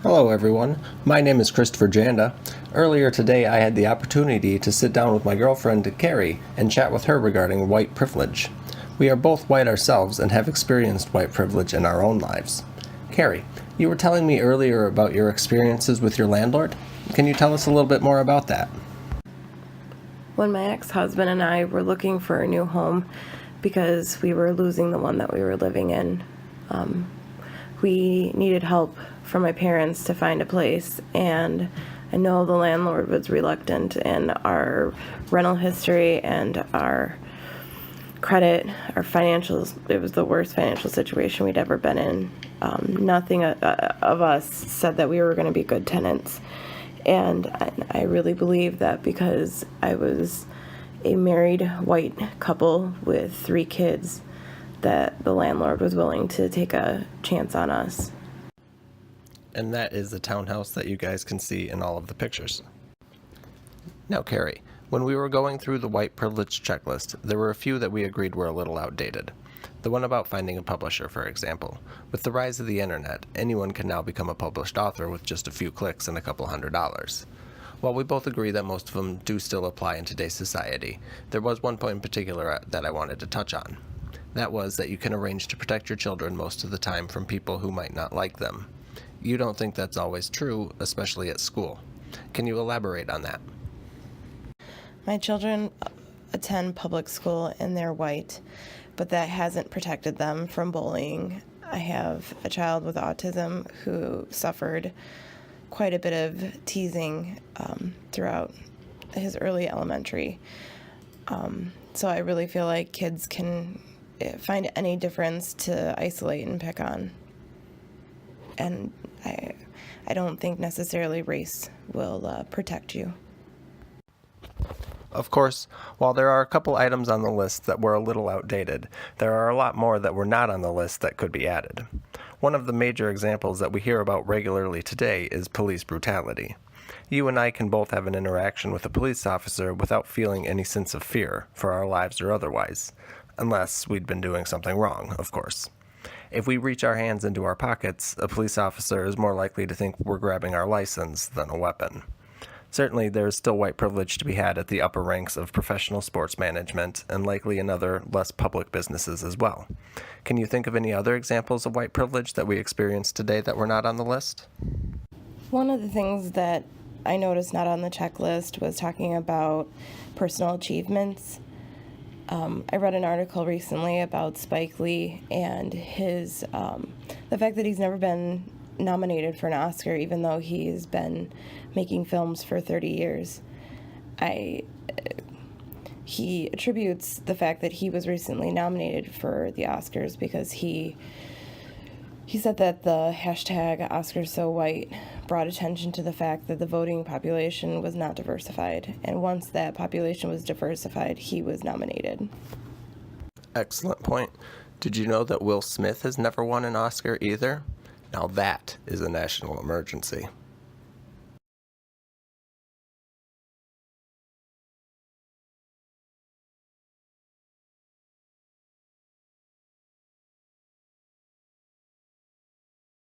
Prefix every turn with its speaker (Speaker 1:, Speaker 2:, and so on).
Speaker 1: Hello everyone, my name is Christopher Janda. Earlier today I had the opportunity to sit down with my girlfriend Carrie and chat with her regarding white privilege. We are both white ourselves and have experienced white privilege in our own lives. Carrie, you were telling me earlier about your experiences with your landlord. Can you tell us a little bit more about that?
Speaker 2: When my ex-husband and I were looking for a new home because we were losing the one that we were living in, we needed help from my parents to find a place, and I know the landlord was reluctant, and our rental history and our credit, our financials, it was the worst financial situation we'd ever been in. Nothing of us said that we were going to be good tenants. And I really believe that because I was a married white couple with 3 kids, that the landlord was willing to take a chance on us.
Speaker 1: And that is the townhouse that you guys can see in all of the pictures. Now, Carrie, when we were going through the white privilege checklist, there were a few that we agreed were a little outdated. The one about finding a publisher, for example. With the rise of the internet, anyone can now become a published author with just a few clicks and a couple $100s. While we both agree that most of them do still apply in today's society, there was one point in particular that I wanted to touch on. That was that you can arrange to protect your children most of the time from people who might not like them. You don't think that's always true, especially at school. Can you elaborate on that?
Speaker 2: My children attend public school and they're white, but that hasn't protected them from bullying. I have a child with autism who suffered quite a bit of teasing throughout his early elementary. So I really feel like kids can find any difference to isolate and pick on. And I don't think necessarily race will protect you.
Speaker 1: Of course, while there are a couple items on the list that were a little outdated, there are a lot more that were not on the list that could be added. One of the major examples that we hear about regularly today is police brutality. You and I can both have an interaction with a police officer without feeling any sense of fear, for our lives or otherwise. Unless we'd been doing something wrong, of course. If we reach our hands into our pockets, a police officer is more likely to think we're grabbing our license than a weapon. Certainly, there is still white privilege to be had at the upper ranks of professional sports management and likely in other, less public businesses as well. Can you think of any other examples of white privilege that we experience today that were not on the list?
Speaker 2: One of the things that I noticed not on the checklist was talking about personal achievements. I read an article recently about Spike Lee and the fact that he's never been nominated for an Oscar, even though he's been making films for 30 years. He attributes the fact that he was recently nominated for the Oscars because he said that the hashtag #OscarsSoWhite brought attention to the fact that the voting population was not diversified, and once that population was diversified, he was nominated.
Speaker 1: Excellent point. Did you know that Will Smith has never won an Oscar either? Now that is a national emergency.